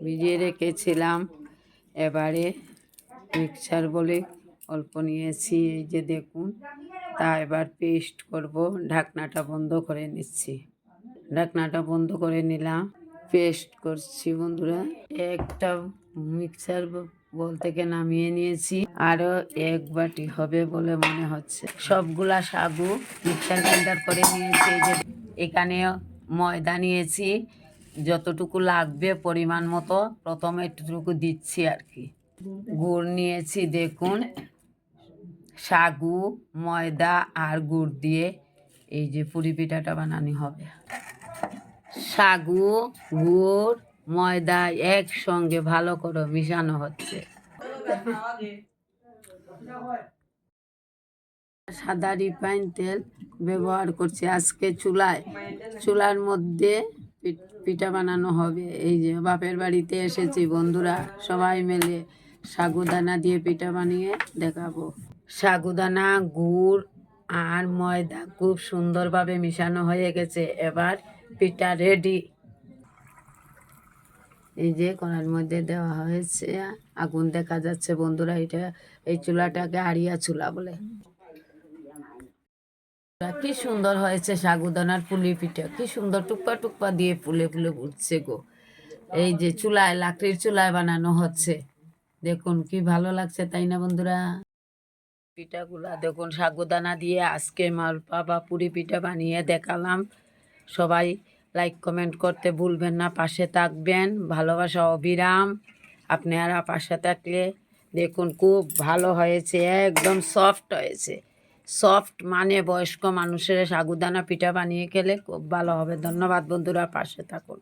ভিজিয়ে রেখেছিলাম, এবারে মিক্সচার বলে অল্প নিয়েছি, এই যে দেখুন। তা এবার পেস্ট করব। ঢাকনাটা বন্ধ করে নিচ্ছি। ঢাকনাটা বন্ধ করে নিলাম, পেস্ট করছি বন্ধুরা। একটা মিক্সচার বল থেকে নামিয়ে নিয়েছি, আরও 1 বাটি হবে বলে মনে হচ্ছে। সবগুলা সাগু মিক্সচার গ্রাইন্ডার করে নিয়েছি। এই যে এখানে ময়দা নিয়েছি, যতটুকু লাগবে পরিমাণ মতো প্রথমে একটুটুকু দিচ্ছি আর কি। গুড় নিয়েছি, দেখুন। সাগু, ময়দা আর গুড় দিয়ে এই যে পুরি পিঠাটা বানানো হবে। সাগু, গুড়, ময়দা একসঙ্গে ভালো করে মিশানো হচ্ছে। সাদা রিফাইন তেল ব্যবহার করছি আজকে। চুলার মধ্যে পিঠা বানানো হবে। এই যে বাপের বাড়িতে এসেছি বন্ধুরা, সবাই মিলে সাগুদানা দিয়ে পিঠা বানিয়ে দেখাবো। সাগুদানা, গুড় আর ময়দা খুব সুন্দরভাবে মিশানো হয়ে গেছে। এবার পিঠা রেডি। এই যে কড়ার মধ্যে দেওয়া হয়েছে, আগুন দেখা যাচ্ছে বন্ধুরা। এই চুলাটাকে আড়িয়া চুলা বলে। কি সুন্দর হয়েছে সাগুদানার পুলি পিঠা, কি সুন্দর টুকপা টুকপা দিয়ে ফুলে ফুলে উঠছে গো। এই যে চুলায়, লাকড়ির চুলায় বানানো হচ্ছে, দেখুন কি ভালো লাগছে, তাই না বন্ধুরা? পিঠাগুলা দেখুন, সাগুদানা দিয়ে আজকে মালপা বা পুরি পিঠা বানিয়ে দেখালাম। সবাই লাইক কমেন্ট করতে ভুলবেন না, পাশে থাকবেন। ভালোবাসা অবিরাম। আপনারা পাশে থাকলে দেখুন খুব ভালো হয়েছে, একদম সফট হয়েছে। সফট মানে বয়স্ক মানুষের সাগুদানা পিঠা বানিয়ে খেলে খুব ভালো হবে। ধন্যবাদ বন্ধুরা, পাশে থাকুন।